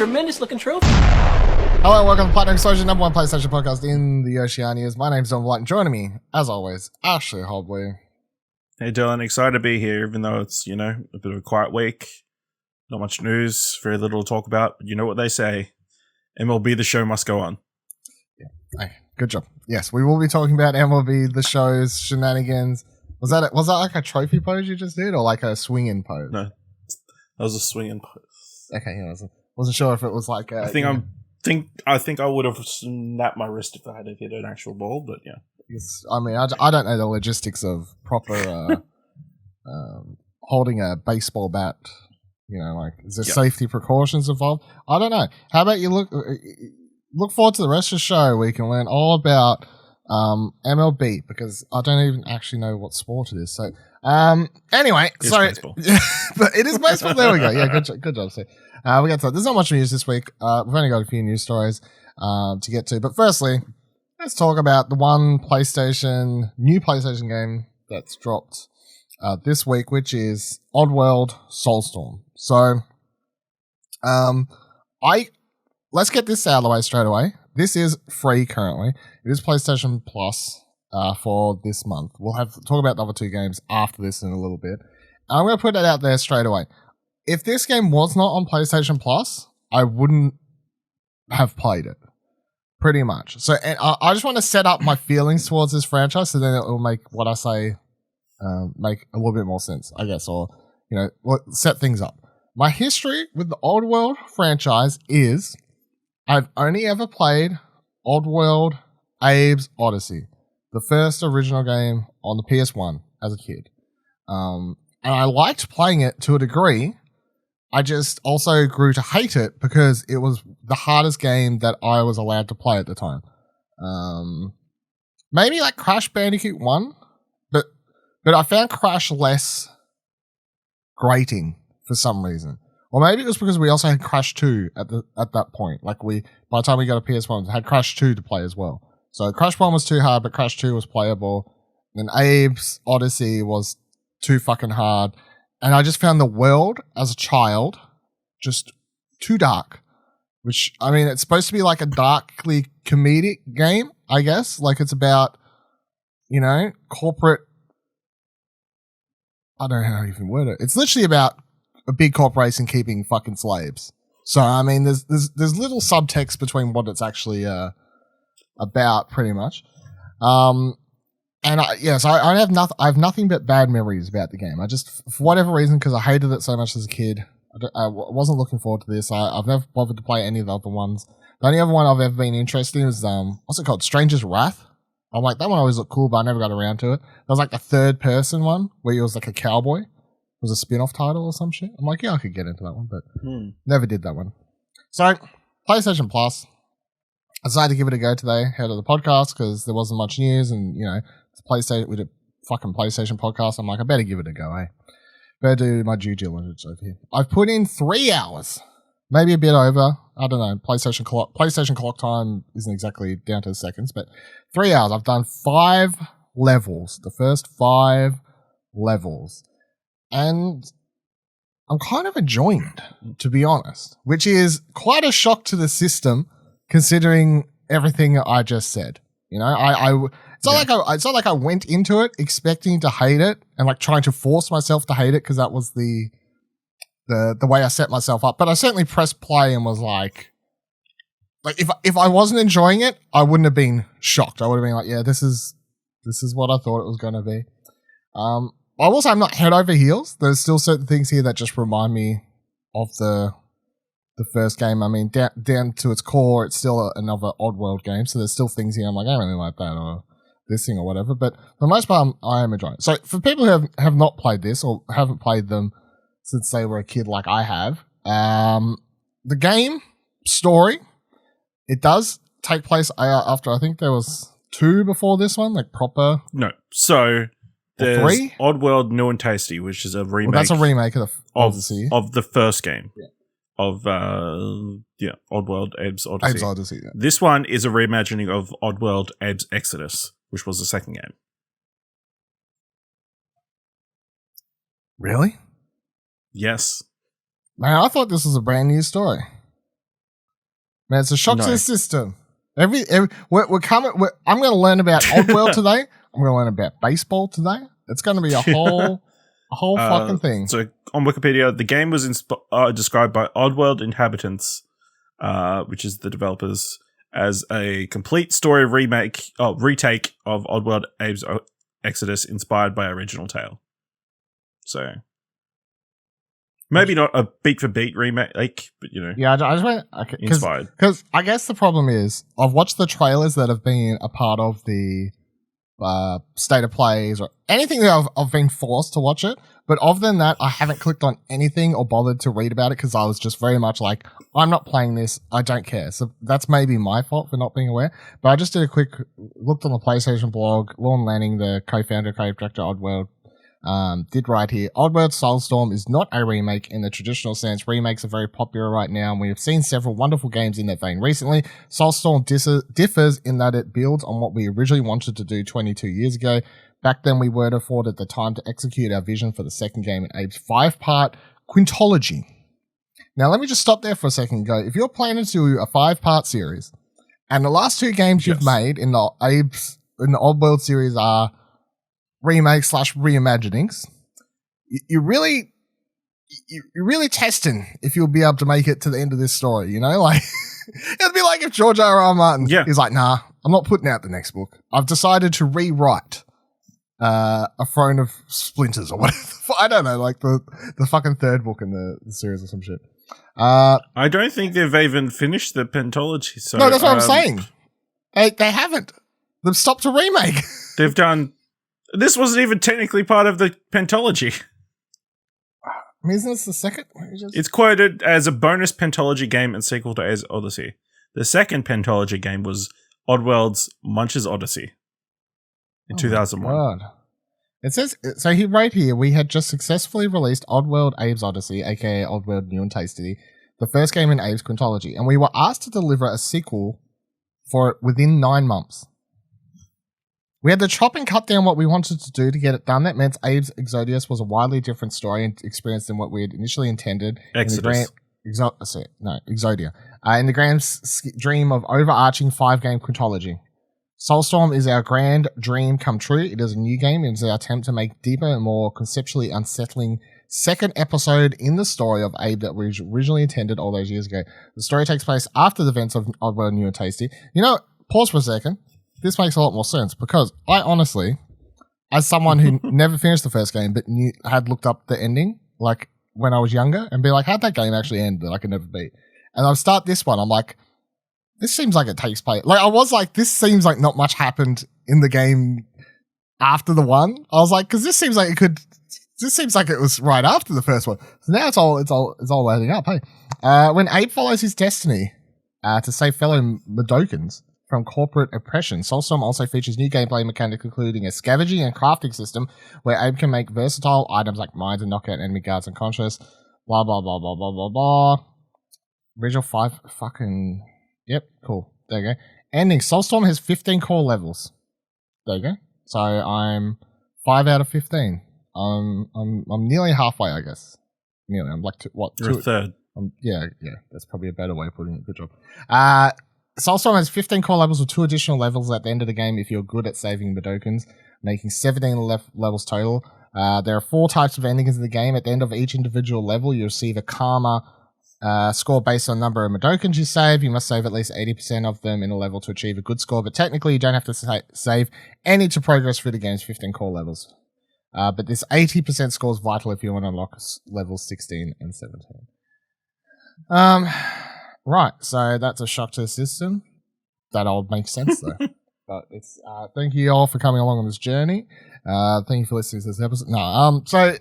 tremendous looking trophy. Hello and welcome to Platinum Explosion, number one PlayStation podcast in the Oceanias. My name's Don Blight, and joining me, as always, Ashley Hobley. Hey Dylan, excited to be here, even though it's, a bit of a quiet week. Not much news, very little to talk about. You know what they say, MLB The Show must go on. Yeah, hey, good job. Yes, we will be talking about MLB The Show's shenanigans. Was that like a trophy pose you just did, or like a swinging pose? No, that was a swinging pose. Okay, yeah, wasn't sure if it was like a... I think I would have snapped my wrist if I had hit an actual ball, but yeah. I mean, I don't know the logistics of proper holding a baseball bat. Like, is there safety precautions involved? I don't know. How about you look forward to the rest of the show where you can learn all about MLB, because I don't even actually know what sport it is. So, anyway, it's baseball. But it is baseball. There we go. Yeah, good job, Steve. We got to. There's not much news this week. We've only got a few news stories to get to. But firstly, let's talk about the one new PlayStation game that's dropped this week, which is Oddworld Soulstorm. So, let's get this out of the way straight away. This is free currently. It is PlayStation Plus for this month. We'll talk about the other two games after this in a little bit. I'm going to put it out there straight away. If this game was not on PlayStation Plus, I wouldn't have played it. Pretty much. So, and I just want to set up my feelings towards this franchise, so then it will make what I say make a little bit more sense, I guess, or set things up. My history with the Oddworld franchise is I've only ever played Oddworld Abe's Odyssey, the first original game on the PS1 as a kid, and I liked playing it to a degree. I just also grew to hate it because it was the hardest game that I was allowed to play at the time. Maybe like Crash Bandicoot 1, but I found Crash less grating for some reason. Or maybe it was because we also had Crash 2 at that point. Like by the time we got a PS1, we had Crash 2 to play as well. So Crash 1 was too hard, but Crash 2 was playable. And Abe's Odyssey was too fucking hard. And I just found the world as a child just too dark. Which, I mean, it's supposed to be like a darkly comedic game, I guess. Like it's about, corporate... I don't know how to even word it. It's literally about a big corporation keeping fucking slaves. So, I mean, there's little subtext between what it's actually about, pretty much. And I have nothing but bad memories about the game. I just, for whatever reason, because I hated it so much as a kid, I wasn't looking forward to this. I've never bothered to play any of the other ones. The only other one I've ever been interested in was, what's it called? Stranger's Wrath. I'm like, that one always looked cool, but I never got around to it. That was like the third person one, where he was like a cowboy. It was a spin-off title or some shit. I'm like, yeah, I could get into that one, but never did that one. So, PlayStation Plus. I decided to give it a go today, ahead of the podcast, because there wasn't much news, and, it's PlayStation, with a fucking PlayStation podcast. I'm like, I better give it a go, eh? Better do my due diligence over here. I've put in 3 hours, maybe a bit over. I don't know. PlayStation clock time isn't exactly down to the seconds, but 3 hours. I've done 5 levels, the first 5 levels, and I'm kind of enjoying it, to be honest, which is quite a shock to the system, considering everything I just said. It's not like I went into it expecting to hate it and like trying to force myself to hate it, because that was the way I set myself up. But I certainly pressed play and was like if I wasn't enjoying it, I wouldn't have been shocked. I would have been like, yeah, this is what I thought it was going to be. I will say I'm not head over heels. There's still certain things here that just remind me of the first game. I mean, down to its core, it's still another Oddworld game. So there's still things here I'm like, I don't really like that, or this thing or whatever. But for the most part, I am enjoying it. So for people who have not played this, or haven't played them since they were a kid like I have, the game story, it does take place after, I think there was 2 before this one, like proper. No. So there's 3? Oddworld New and Tasty, which is a remake. Well, that's a remake of the first game. Yeah. Of Oddworld Abe's Odyssey. Abe's Odyssey, yeah. This one is a reimagining of Oddworld Abe's Exodus, which was the second game. Really? Yes. Man, I thought this was a brand new story. Man, it's a shock to No. the system. We're coming. I'm going to learn about Oddworld today. I'm going to learn about baseball today. It's going to be a whole fucking thing. So on Wikipedia, the game was described by Oddworld Inhabitants, which is the developers, as a complete story retake of Oddworld Abe's Exodus, inspired by original tale. So maybe not a beat for beat remake, but Yeah, I just went inspired. Because I guess the problem is I've watched the trailers that have been a part of the state of plays or anything that I've been forced to watch it. But other than that, I haven't clicked on anything or bothered to read about it because I was just very much like, I'm not playing this. I don't care. So that's maybe my fault for not being aware. But I just did a quick looked on the PlayStation blog. Lorne Lanning, the co-founder, co-director of Oddworld, did write here, Oddworld Soulstorm is not a remake in the traditional sense. Remakes are very popular right now, and we have seen several wonderful games in that vein recently. Soulstorm differs in that it builds on what we originally wanted to do 22 years ago. Back then, we weren't afforded the time to execute our vision for the second game in Abe's 5-part quintology. Now, let me just stop there for a second and go, if you're planning to do a 5-part series, and the last 2 games you've made in the Oddworld series are remakes / reimaginings, you're really testing if you'll be able to make it to the end of this story, like it'd be like if George R.R. Martin is like, nah, I'm not putting out the next book. I've decided to rewrite a Throne of Splinters or whatever. I don't know, like the fucking 3rd book in the series or some shit. I don't think they've even finished the pentology. So no, that's what I'm saying. They haven't. They've stopped a remake. They've done. This wasn't even technically part of the pentology. I mean, isn't this the second? It's quoted as a bonus pentology game and sequel to Abe's Odyssey. The second pentology game was Oddworld's Munch's Odyssey in 2001. God. It says, so he wrote here, we had just successfully released Oddworld Abe's Odyssey, aka Oddworld New and Tasty, the first game in Abe's quintology, and we were asked to deliver a sequel for it within 9 months. We had to chop and cut down what we wanted to do to get it done. That meant Abe's Exodus was a wildly different story and experience than what we had initially intended. Exodus. Exodia. In the grand dream of overarching 5-game quintology. Soulstorm is our grand dream come true. It is a new game. It is our attempt to make deeper and more conceptually unsettling second episode in the story of Abe that we originally intended all those years ago. The story takes place after the events of Oddworld New and Tasty. Pause for a second. This makes a lot more sense because I honestly, as someone who never finished the first game but had looked up the ending, like when I was younger, and be like, how'd that game actually end that I could never beat? And I'll start this one. I'm like, this seems like it takes place. Like I was like, this seems like not much happened in the game after the one. I was like, because this seems like it was right after the first one. So now it's all adding up. Hey, when Abe follows his destiny to save fellow Madokans from corporate oppression, Soulstorm also features new gameplay mechanics, including a scavenging and crafting system where Abe can make versatile items like mines and knock out enemy guards unconscious. Blah, blah, blah, blah, blah, blah, blah. Original 5 fucking... Yep, cool. There you go. Ending. Soulstorm has 15 core levels. There you go. So I'm 5 out of 15. I'm nearly halfway, I guess. Nearly. I'm like, You're a third. Yeah, that's probably a better way of putting it. Good job. Soulstorm has 15 core levels with 2 additional levels at the end of the game if you're good at saving Madokans, making 17 levels total. There are 4 types of endings in the game. At the end of each individual level, you receive a karma score based on the number of Madokans you save. You must save at least 80% of them in a level to achieve a good score, but technically you don't have to save any to progress through the game's 15 core levels. But this 80% score is vital if you want to unlock levels 16 and 17. Right, so that's a shock to the system. That all makes sense though. But it's thank you all for coming along on this journey. Thank you for listening to this episode. No, so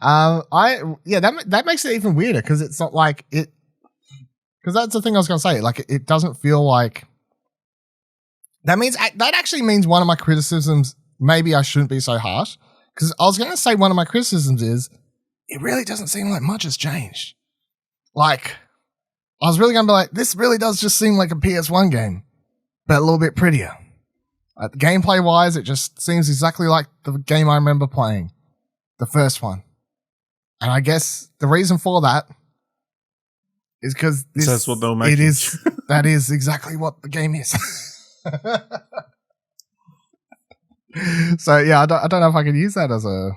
that makes it even weirder because it's not like it. Because that's the thing I was going to say. Like it doesn't feel like that means that actually means one of my criticisms. Maybe I shouldn't be so harsh because I was going to say one of my criticisms is it really doesn't seem like much has changed. Like I was really going to be like, this really does just seem like a PS1 game, but a little bit prettier. Gameplay wise, it just seems exactly like the game I remember playing, the first one. And I guess the reason for that is because that's what they'll make. It is. That is exactly what the game is. So yeah, I don't know if I can use that as a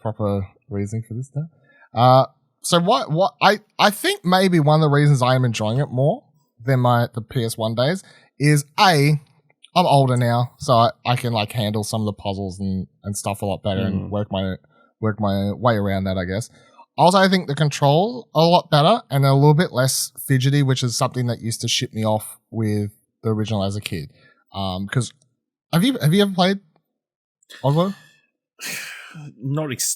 proper reason for this now. So what I think maybe one of the reasons I am enjoying it more than the PS1 days is I'm older now, so I can like handle some of the puzzles and stuff a lot better and work my way around that, I guess. Also, I think the controls are a lot better and they're a little bit less fidgety, which is something that used to ship me off with the original as a kid. Because have you ever played Oddworld?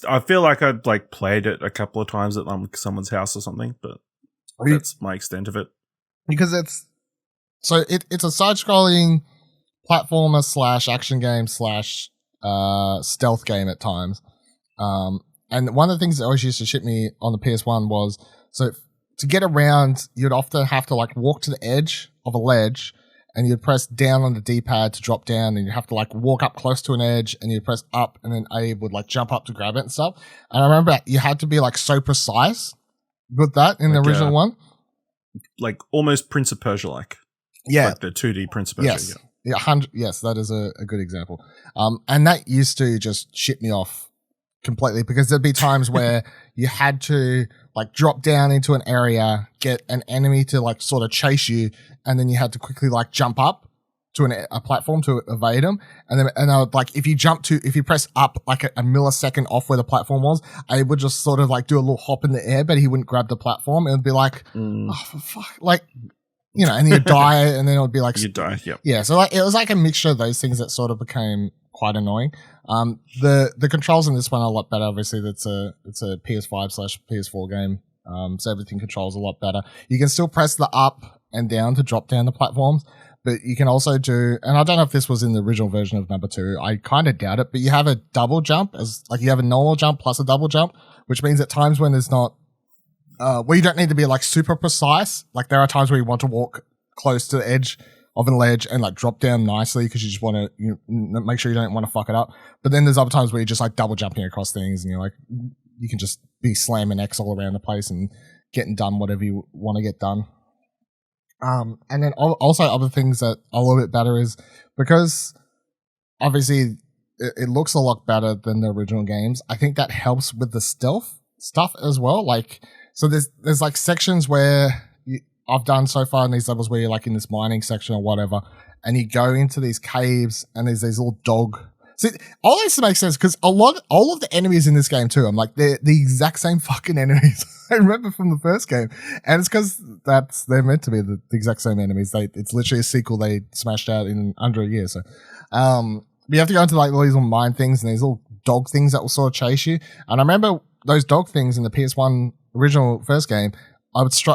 I feel like I'd like played it a couple of times at someone's house or something, but that's my extent of it. Because it's a side-scrolling platformer / action game / stealth game at times. And one of the things that always used to ship me on the PS1 was, so to get around, you'd often have to like walk to the edge of a ledge and you'd press down on the D-pad to drop down, and you'd have to like walk up close to an edge and you'd press up and then A would like jump up to grab it and stuff. And I remember you had to be like so precise with that in the original one. Like almost Prince of Persia-like. Yeah. Like the 2D Prince of Persia. Yes. Yeah, yes, that is a good example. And that used to just ship me off completely because there'd be times where you had to like drop down into an area, get an enemy to like sort of chase you, and then you had to quickly like jump up to a platform to evade them. And I would like, if you press up like a millisecond off where the platform was, I would just sort of like do a little hop in the air, but he wouldn't grab the platform. It would be like, oh, for fuck, like, you know, and you'd die, and then it would be like, you die, yep. Yeah. So like, it was like a mixture of those things that sort of became quite annoying. The controls in this one are a lot better. Obviously, it's a PS5 / PS4 game. So everything controls a lot better. You can still press the up and down to drop down the platforms, but you can also do, and I don't know if this was in the original version of number 2. I kind of doubt it, but you have a double jump you have a normal jump plus a double jump, which means at times when there's not, where you don't need to be like super precise, like there are times where you want to walk close to the edge of a ledge and like drop down nicely because you just want to make sure you don't want to fuck it up. But then there's other times where you're just like double jumping across things and you're like, you can just be slamming X all around the place and getting done whatever you want to get done. And then also other things that are a little bit better is because obviously it looks a lot better than the original games. I think that helps with the stealth stuff as well. Like, so there's like sections where I've done so far in these levels where you're like in this mining section or whatever, and you go into these caves and there's these little dog. See, all this makes sense because all of the enemies in this game too, I'm like, they're the exact same fucking enemies I remember from the first game. And it's because they're meant to be the exact same enemies. It's literally a sequel they smashed out in under a year. So, you have to go into like all these little mine things and these little dog things that will sort of chase you. And I remember those dog things in the PS1 original first game.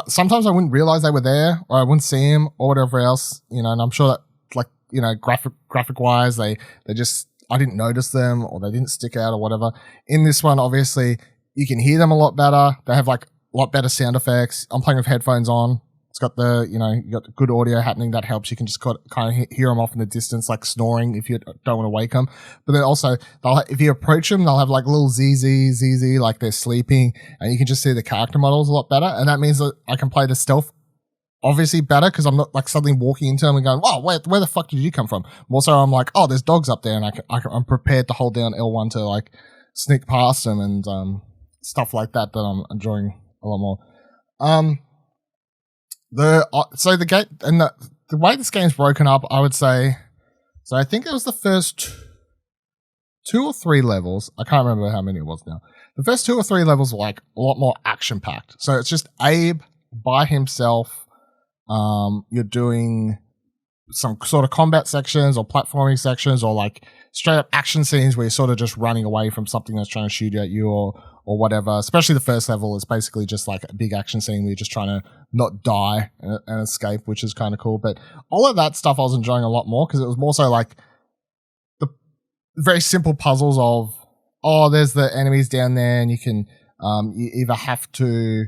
Sometimes I wouldn't realize they were there, or I wouldn't see them, or whatever else, you know. And I'm sure that, like, you know, graphic wise, they just, I didn't notice them, or they didn't stick out, or whatever. In this one, obviously, you can hear them a lot better. They have like a lot better sound effects. I'm playing with headphones on. It's got you got the good audio happening that helps. You can just kind of hear them off in the distance, like snoring if you don't want to wake them. But then also, if you approach them, they'll have like little ZZ, like they're sleeping, and you can just see the character models a lot better. And that means that I can play the stealth obviously better because I'm not like suddenly walking into them and going, "Wow, where the fuck did you come from?" Also, I'm like, "Oh, there's dogs up there," and I'm prepared to hold down L1 to like sneak past them and stuff like that I'm enjoying a lot more. The game and the way this game's broken up, I would say, so I think it was the first 2 or 3 levels. I can't remember how many it was now. The first 2 or 3 levels were like a lot more action packed. So it's just Abe by himself. You're doing some sort of combat sections or platforming sections or like straight up action scenes where you're sort of just running away from something that's trying to shoot at you or whatever. Especially the first level is basically just like a big action scene where you're just trying to not die and escape, which is kind of cool. But all of that stuff I was enjoying a lot more because it was more so like the very simple puzzles of, there's the enemies down there and you can, you either have to,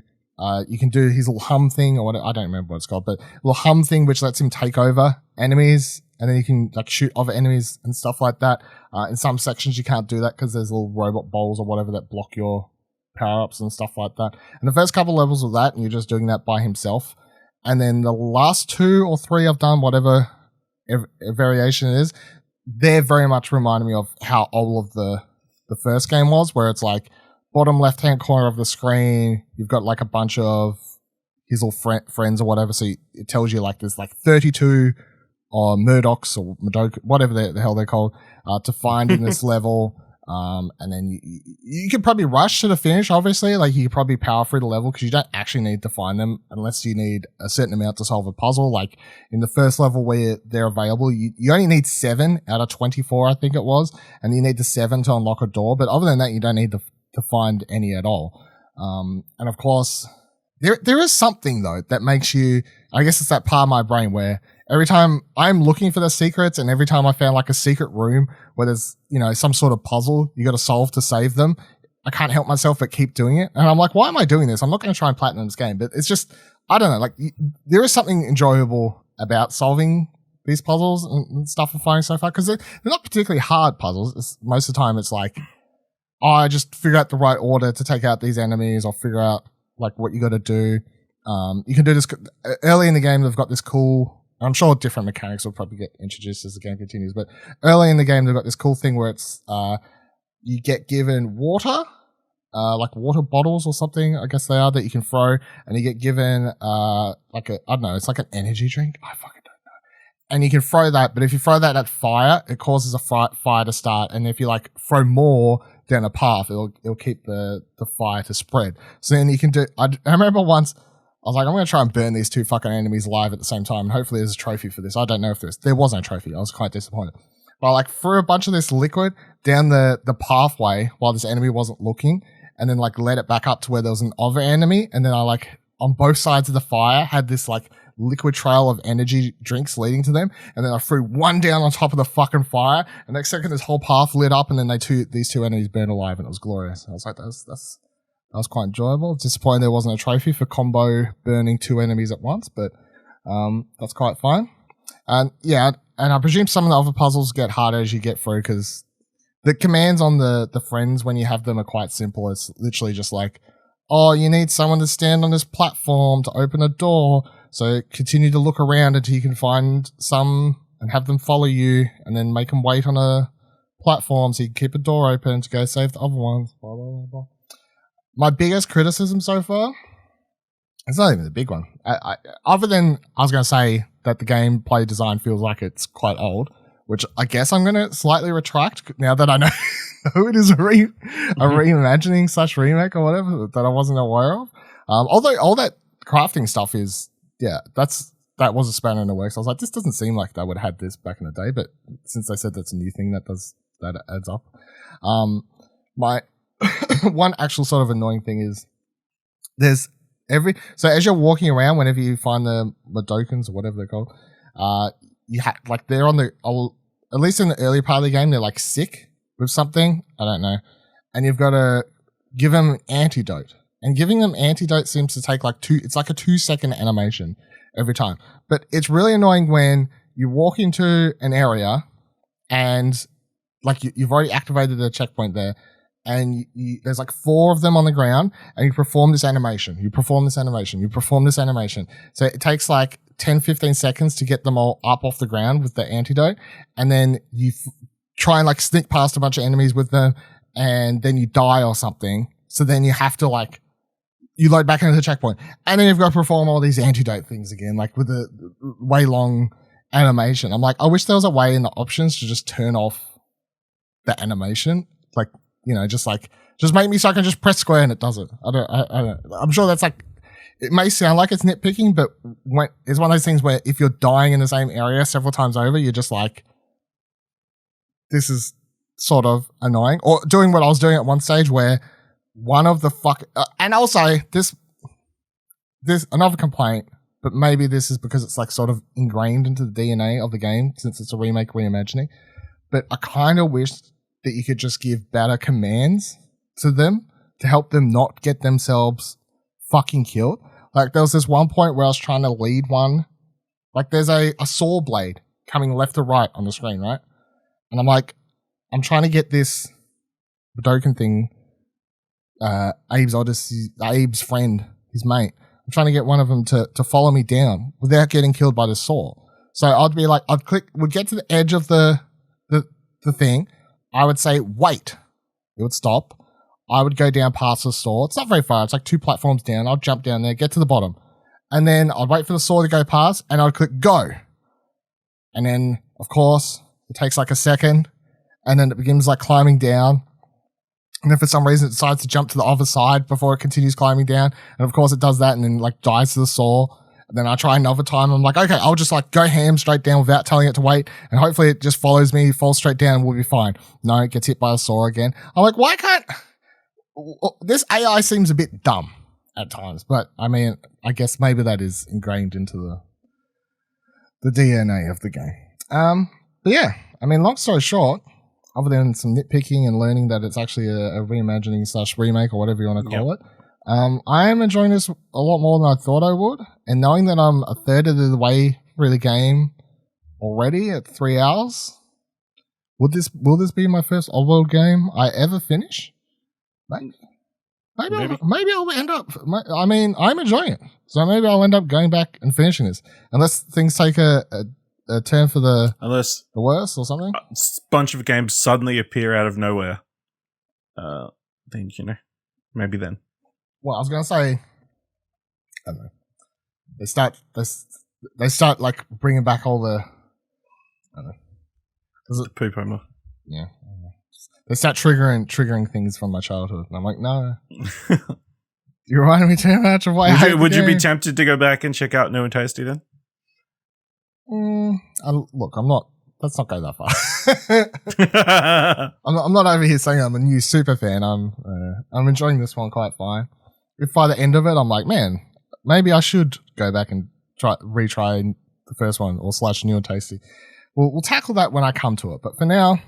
you can do his little hum thing or I don't remember what it's called, but a little hum thing which lets him take over enemies and then you can like shoot other enemies and stuff like that. In some sections you can't do that because there's little robot balls or whatever that block your power-ups and stuff like that. And the first couple levels of that, and you're just doing that by himself. And then the last 2 or 3 I've done, whatever variation it is, they're very much reminding me of how old of the first game was, where it's like bottom left-hand corner of the screen, you've got like a bunch of his little friends or whatever, so it tells you like there's like 32 Murdochs or Madoka, whatever the hell they're called, to find in this level. And then you could probably rush to the finish, obviously. Like, you could probably power through the level because you don't actually need to find them unless you need a certain amount to solve a puzzle. Like, in the first level where they're available, you only need 7 out of 24, I think it was, and you need the 7 to unlock a door. But other than that, you don't need to find any at all. And of course, there is something, though, that makes you, I guess it's that part of my brain where every time I'm looking for the secrets and every time I found like a secret room where there's, some sort of puzzle you got to solve to save them, I can't help myself but keep doing it. And I'm like, why am I doing this? I'm not going to try and platinum this game. But it's just, I don't know, like there is something enjoyable about solving these puzzles and stuff I'm finding so far, because they're not particularly hard puzzles. Most of the time it's like, I just figure out the right order to take out these enemies, or figure out like what you got to do. You can do this early in the game. They've got this cool, I'm sure different mechanics will probably get introduced as the game continues, but early in the game, they've got this cool thing where it's, you get given water, like water bottles or something, I guess they are, that you can throw, and you get given, like I don't know, it's like an energy drink. I fucking don't know. And you can throw that, but if you throw that at fire, it causes a fire to start. And if you like throw more down a path, it'll keep the fire to spread. So then you can do, I remember once, I was like, I'm going to try and burn these 2 fucking enemies alive at the same time. And hopefully there's a trophy for this. I don't know if there was no trophy. I was quite disappointed. But I like threw a bunch of this liquid down the pathway while this enemy wasn't looking, and then like let it back up to where there was an other enemy. And then I like on both sides of the fire had this like liquid trail of energy drinks leading to them. And then I threw one down on top of the fucking fire. And next second, this whole path lit up, and then these two enemies burned alive, and it was glorious. I was like, that was quite enjoyable. Disappointing there wasn't a trophy for combo burning 2 enemies at once, but that's quite fun. And yeah, and I presume some of the other puzzles get harder as you get through, because the commands on the friends when you have them are quite simple. It's literally just like, oh, you need someone to stand on this platform to open a door, so continue to look around until you can find some and have them follow you, and then make them wait on a platform so you can keep a door open to go save the other ones, blah, blah, blah, blah. My biggest criticism so far, it's not even the big one. Other than I was going to say that the gameplay design feels like it's quite old, which I guess I'm going to slightly retract now that I know who it is a reimagining / remake or whatever that I wasn't aware of. Although all that crafting stuff is, yeah, that was a spanner in the works. I was like, this doesn't seem like they would have had this back in the day, but since they said that's a new thing, that adds up. My one actual sort of annoying thing is so as you're walking around, whenever you find the Madokans or whatever they're called, like they're on at least in the early part of the game, they're like sick with something, I don't know, and you've got to give them antidote, and giving them antidote seems to take like it's like a 2-second animation every time. But it's really annoying when you walk into an area and like you've already activated the checkpoint there, and there's like 4 of them on the ground, and you perform this animation. So it takes like 10-15 seconds to get them all up off the ground with the antidote, and then you try and like sneak past a bunch of enemies with them, and then you die or something. So then you have to like, you load back into the checkpoint, and then you've got to perform all these antidote things again, like with a way long animation. I'm like, I wish there was a way in the options to just turn off the animation, like, just make me so I can just press square and it does it. I don't. I'm sure that's like, it may sound like it's nitpicking, but it's one of those things where if you're dying in the same area several times over, you're just like, this is sort of annoying. Or doing what I was doing at one stage where one of the and also this another complaint, but maybe this is because it's like sort of ingrained into the DNA of the game since it's a remake reimagining. But I kind of wish that you could just give better commands to them to help them not get themselves fucking killed. Like there was this one point where I was trying to lead one, like there's a saw blade coming left to right on the screen, right? And I'm like, I'm trying to get this Budokan thing Abe's Odyssey, Abe's friend, his mate. I'm trying to get one of them to follow me down without getting killed by the saw. So I'd be like, would get to the edge of the thing. I would say, wait. It would stop. I would go down past the saw. It's not very far. It's like 2 platforms down. I'd jump down there, get to the bottom. And then I'd wait for the saw to go past and I'd click go. And then, of course, it takes like a second. And then it begins like climbing down. And then for some reason it decides to jump to the other side before it continues climbing down. And of course it does that and then like dies to the saw. And then I try another time. I'm like, okay, I'll just like go ham straight down without telling it to wait. And hopefully it just follows me, falls straight down and we'll be fine. No, it gets hit by a saw again. I'm like, why can't... This AI seems a bit dumb at times. But I mean, I guess maybe that is ingrained into the DNA of the game. But yeah, I mean, long story short, other than some nitpicking and learning that it's actually a reimagining / remake or whatever you want to call it, I am enjoying this a lot more than I thought I would. And knowing that I'm a third of the way through the game already at 3 hours, will this be my first Oddworld game I ever finish? Maybe I'll end up. I mean, I'm enjoying it, so maybe I'll end up going back and finishing this, unless things take a turn for the worse or something. A bunch of games suddenly appear out of nowhere. Then maybe then. Well, I was gonna say, I don't know. They start like bringing back all the. I don't know. Is it Poop Homer? Yeah. They start triggering things from my childhood, and I'm like, no. You reminded me too much of why. Would you be tempted to go back and check out New and Tasty then? Look, I'm not. Let's not go that far. I'm not over here saying I'm a new super fan. I'm enjoying this one quite fine. If by the end of it, I'm like, man, maybe I should go back and retry the first one or / New and Tasty. We'll tackle that when I come to it. But for now,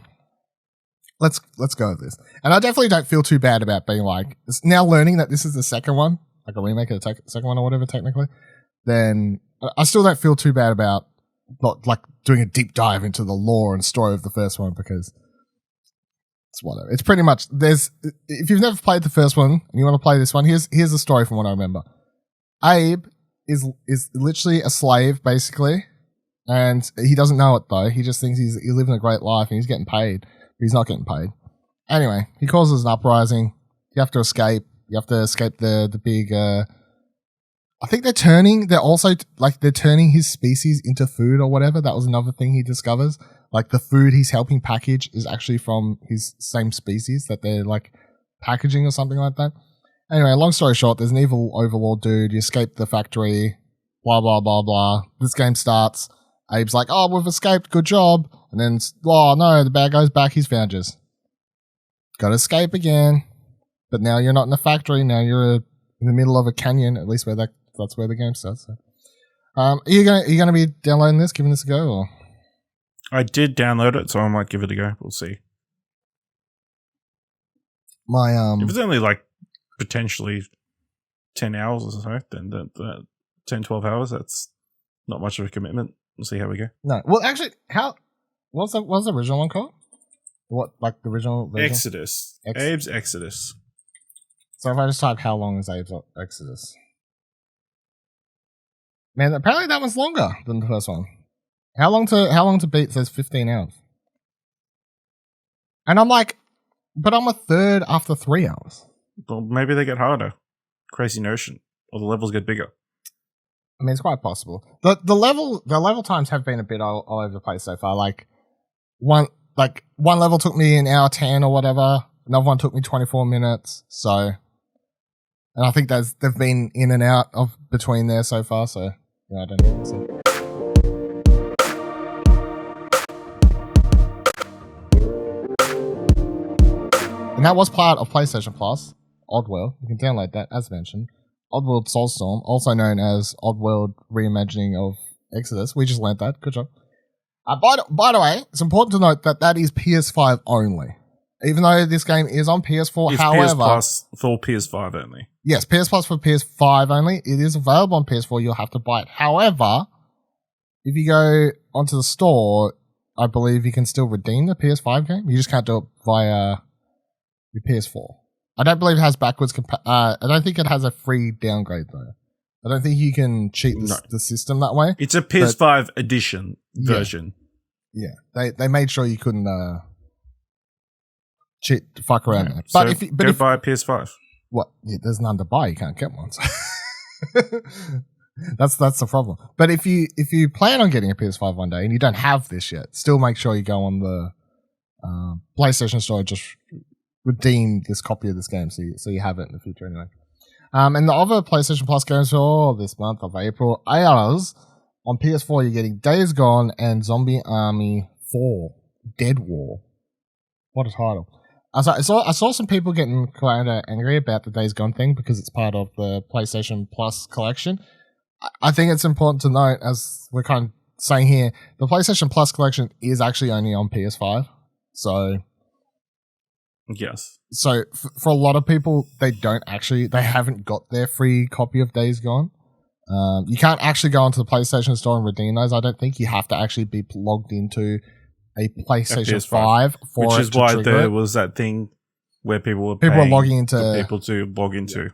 let's go with this. And I definitely don't feel too bad about being like, now learning that this is the second one, like a remake of the second one or whatever technically, then I still don't feel too bad about not like doing a deep dive into the lore and story of the first one, because it's whatever. It's pretty much, if you've never played the first one and you want to play this one, here's the story from what I remember. Abe is literally a slave basically, and he doesn't know it though. He just thinks he's living a great life and he's getting paid, but he's not getting paid. Anyway, he causes an uprising. You have to escape. You have to escape the big. I think they're turning his species into food or whatever. That was another thing he discovers. Like the food he's helping package is actually from his same species that they're like packaging or something like that. Anyway, long story short, there's an evil overlord dude. You escape the factory. Blah blah blah blah. This game starts. Abe's like, "Oh, we've escaped. Good job." And then, oh no, the bad guy's back. He's found you. Got to escape again. But now you're not in the factory. Now you're in the middle of a canyon. At least that's where the game starts. So. Are you gonna be downloading this, giving this a go? Or? I did download it, so I might give it a go. We'll see. If it's only like potentially 10 hours or so, then the 10, 12 hours, that's not much of a commitment. We'll see how we go. No, well, actually, what's the original one called? What, like the original version? Exodus. Abe's Exodus. So if I just type how long is Abe's Exodus? Man, apparently that one's longer than the first one. How long to beat says 15 hours. And I'm like, but I'm a third after 3 hours. Well, maybe they get harder. Crazy notion. Or the levels get bigger. I mean, it's quite possible. The level times have been a bit all over the place so far. Like one level took me an hour 10 or whatever. Another one took me 24 minutes. So, and I think they've been in and out of between there so far. So, yeah, I don't know. So. And that was part of PlayStation Plus, Oddworld. You can download that, as mentioned. Oddworld Soulstorm, also known as Oddworld Reimagining of Exodus. We just learnt that. Good job. By the way, it's important to note that is PS5 only. Even though this game is on PS4, it's however... PS Plus for PS5 only. Yes, PS Plus for PS5 only. It is available on PS4. You'll have to buy it. However, if you go onto the store, I believe you can still redeem the PS5 game. You just can't do it via your PS4. I don't believe it has backwards. I don't think it has a free downgrade though. I don't think you can cheat the system that way. It's a PS5 edition version. Yeah, they made sure you couldn't cheat, fuck around. Yeah. But so if you buy a PS5, what? Yeah, there's none to buy. You can't get one. So. That's the problem. But if you plan on getting a PS5 one day and you don't have this yet, still make sure you go on the PlayStation Store and just redeem this copy of this game so you have it in the future anyway. And the other PlayStation Plus games for this month of April is on PS4 you're getting Days Gone and Zombie Army 4 Dead War. What a title. I saw some people getting kind of angry about the Days Gone thing because it's part of the PlayStation Plus collection. I think it's important to note, as we're kind of saying here, the PlayStation Plus collection is actually only on PS5. So, yes. So for a lot of people, they haven't got their free copy of Days Gone. You can't actually go onto the PlayStation Store and redeem those. I don't think you have to actually be logged into a PlayStation 5 for which it is to why trigger there it. was that thing where people were logging into people to log into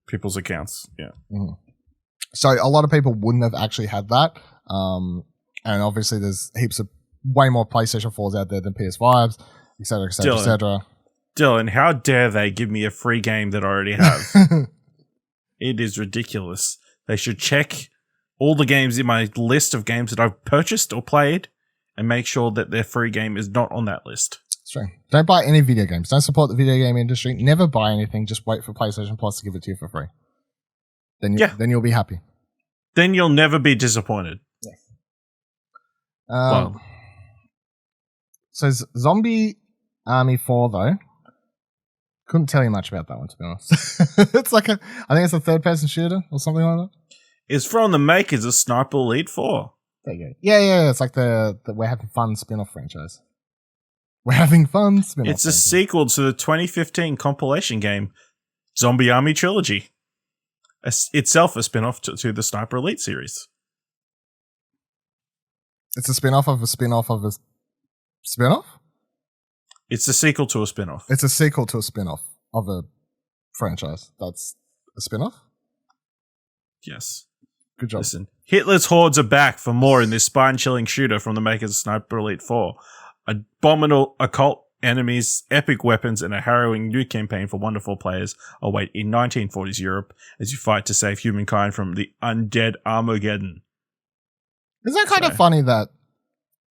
people's accounts. Yeah. Mm-hmm. So a lot of people wouldn't have actually had that. And obviously there's heaps of way more PlayStation 4s out there than PS5s, etc., etc., etc. Dylan, how dare they give me a free game that I already have? It is ridiculous. They should check all the games in my list of games that I've purchased or played and make sure that their free game is not on that list. That's true. Don't buy any video games. Don't support the video game industry. Never buy anything. Just wait for PlayStation Plus to give it to you for free. Then you'll be happy. Then you'll never be disappointed. Yeah. So Zombie Army 4 though, couldn't tell you much about that one to be honest. It's like I think it's a third-person shooter or something like that. It's from the makers of Sniper Elite 4. There you go. Yeah. It's like the We're Having Fun spin-off franchise. We're Having Fun spin-off. It's a sequel to the 2015 compilation game Zombie Army Trilogy. Itself a spin-off to the Sniper Elite series. It's a spin-off of a spin-off of a spin-off? It's a sequel to a spin-off. It's a sequel to a spin-off of a franchise. That's a spin-off? Yes. Good job. Listen, Hitler's hordes are back for more in this spine-chilling shooter from the makers of Sniper Elite 4. Abominable occult enemies, epic weapons, and a harrowing new campaign for wonderful players await in 1940s Europe as you fight to save humankind from the undead Armageddon. Isn't that kind of funny that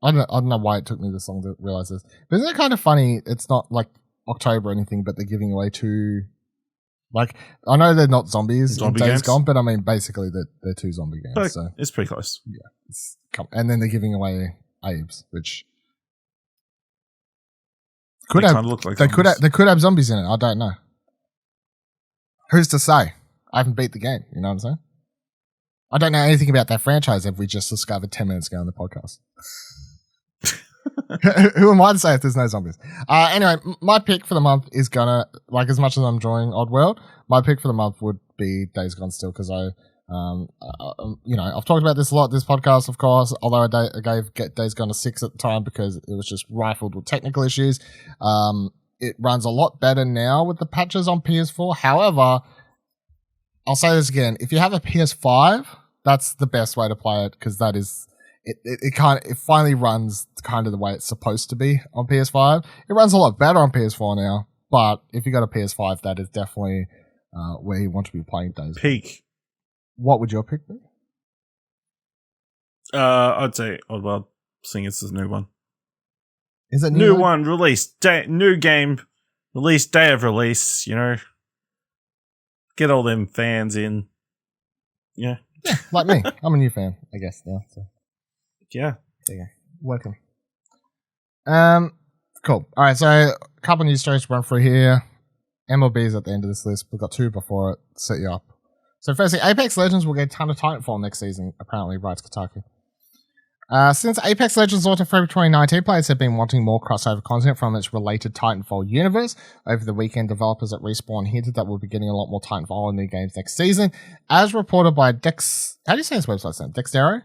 I don't know why it took me this long to realize this, but isn't it kind of funny it's not like October or anything, but they're giving away two, like, I know they're not zombies in Days Gone, but I mean basically they're two zombie games. But so it's pretty close. Yeah, and then they're giving away Abe's, which could they could have zombies in it. I don't know. Who's to say? I haven't beat the game. You know what I'm saying? I don't know anything about that franchise if we just discovered 10 minutes ago on the podcast. Who am I to say if there's no zombies? Anyway, my pick for the month is gonna, like, as much as I'm enjoying Oddworld, my pick for the month would be Days Gone still, because I've talked about this a lot, this podcast, of course, although I gave Days Gone a 6 at the time because it was just rifled with technical issues. It runs a lot better now with the patches on PS4. However, I'll say this again, if you have a PS5, that's the best way to play it, because that is it finally runs kind of the way it's supposed to be on PS5. It runs a lot better on PS4 now, but if you got a PS5, that is definitely where you want to be playing Days. Peak. What would your pick be? I'd say Oddworld, seeing it's a new one. Is it new one? Release day, new game, release day of release. You know, get all them fans in. Yeah, like me. I'm a new fan, I guess now. So. Yeah, there you go. Welcome. Cool. All right, so a couple news stories to run through here. MLB is at the end of this list. We've got two before it to set you up. So firstly, Apex Legends will get a ton of Titanfall next season, apparently, writes Kotaku. Since Apex Legends launched in February 2019, players have been wanting more crossover content from its related Titanfall universe. Over the weekend, developers at Respawn hinted that we'll be getting a lot more Titanfall in their games next season. As reported by how do you say his website's name? Dexerto?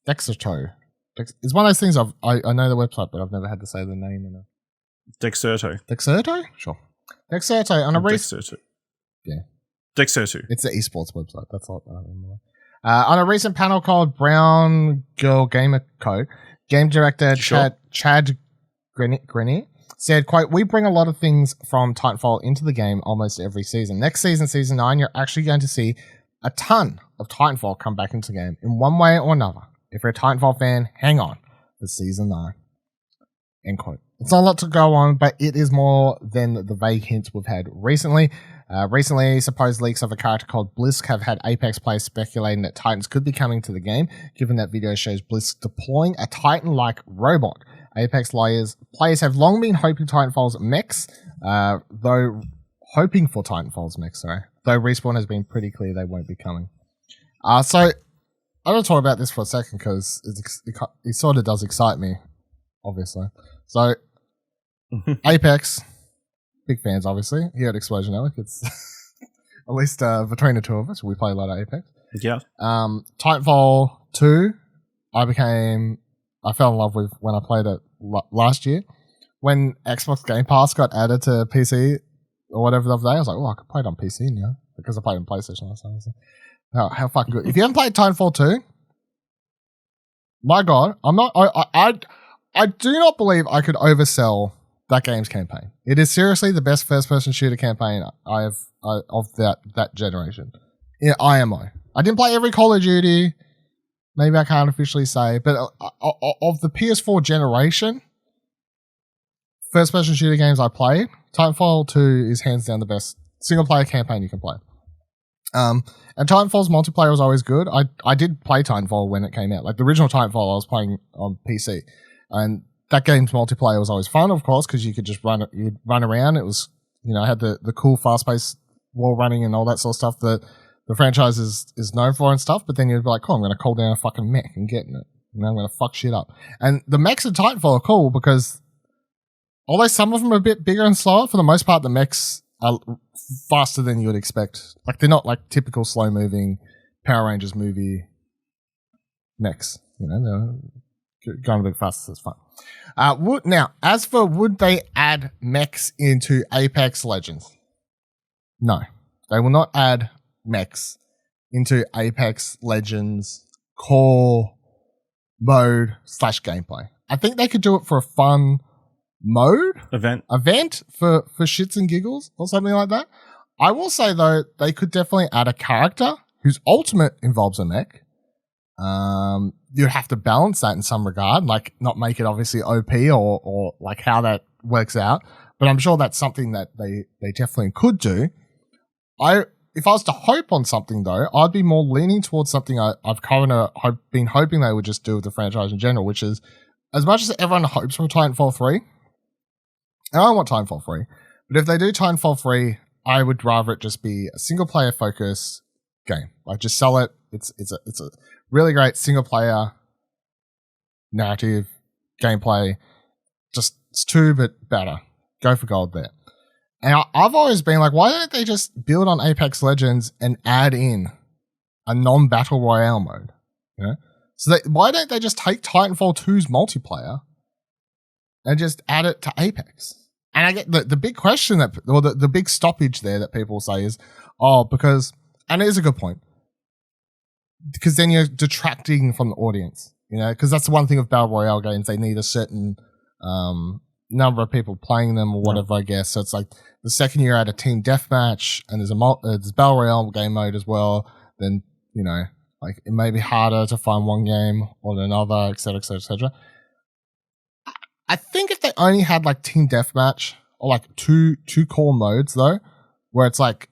Dexerto. It's one of those things I know the website, but I've never had to say the name. Dexerto. Dexerto? Sure. Dexerto on a Dexerto. Yeah. Dexerto. It's the esports website. That's all. On a recent panel called Brown Girl Gamer Co., game director Chad Grenier said, quote, "We bring a lot of things from Titanfall into the game almost every season. Next season, Season 9, you're actually going to see a ton of Titanfall come back into the game in one way or another. If you're a Titanfall fan, hang on for Season 9. End quote. It's not a lot to go on, but it is more than the vague hints we've had recently. Recently, supposed leaks of a character called Blisk have had Apex players speculating that Titans could be coming to the game, given that video shows Blisk deploying a Titan-like robot. Apex players have long been hoping Titanfall's mechs, though Respawn has been pretty clear they won't be coming. So I'm going to talk about this for a second because it sort of does excite me, obviously. So Apex, big fans, obviously. Here at Explosion Network, it's at least between the two of us, we play a lot of Apex. Yeah. Titanfall 2, I fell in love with when I played it last year. When Xbox Game Pass got added to PC or whatever the other day, I was like, oh, I could play it on PC now because I played on PlayStation last time. Oh, how fucking good. If you haven't played Titanfall 2, my God, I do not believe I could oversell that game's campaign. It is seriously the best first-person shooter campaign of that generation. Yeah, IMO. I didn't play every Call of Duty. Maybe I can't officially say, but of the PS4 generation, first-person shooter games I played, Titanfall 2 is hands down the best single-player campaign you can play. And Titanfall's multiplayer was always good. I did play Titanfall when it came out. Like the original Titanfall I was playing on PC. And that game's multiplayer was always fun, of course, because you could just run around. It was, had the cool fast-paced wall running and all that sort of stuff that the franchise is known for and stuff, but then you'd be like, cool, I'm going to call down a fucking mech and get in it. I'm going to fuck shit up. And the mechs in Titanfall are cool because although some of them are a bit bigger and slower, for the most part, the mechs are faster than you would expect. Like, they're not like typical slow-moving Power Rangers movie mechs. They're going a bit faster, so it's fun. Now, as for would they add mechs into Apex Legends? No. They will not add mechs into Apex Legends core mode / gameplay. I think they could do it for a fun mode event for shits and giggles or something like that. I will say though, they could definitely add a character whose ultimate involves a mech. You'd have to balance that in some regard, like not make it obviously OP or like how that works out. But I'm sure that's something that they definitely could do. If I was to hope on something, though, I'd be more leaning towards something I've kind of been hoping they would just do with the franchise in general, which is, as much as everyone hopes for Titanfall 3, and I want Titanfall 3, but if they do Titanfall 3, I would rather it just be a single-player focused game. Like, just sell it. It's a really great single-player narrative gameplay. Just, it's two, but better. Go for gold there. And I've always been like, why don't they just build on Apex Legends and add in a non-battle royale mode? So why don't they just take Titanfall 2's multiplayer and just add it to Apex? And I get the big question the big stoppage there that people say is, because, and it is a good point, because then you're detracting from the audience, because that's the one thing with battle royale games, they need a certain number of people playing them or whatever, I guess. So it's like the second you're at a team deathmatch and there's battle royale game mode as well, then, like it may be harder to find one game or another, et cetera, et cetera, et cetera. I think if they only had like team deathmatch or like two core modes though, where it's like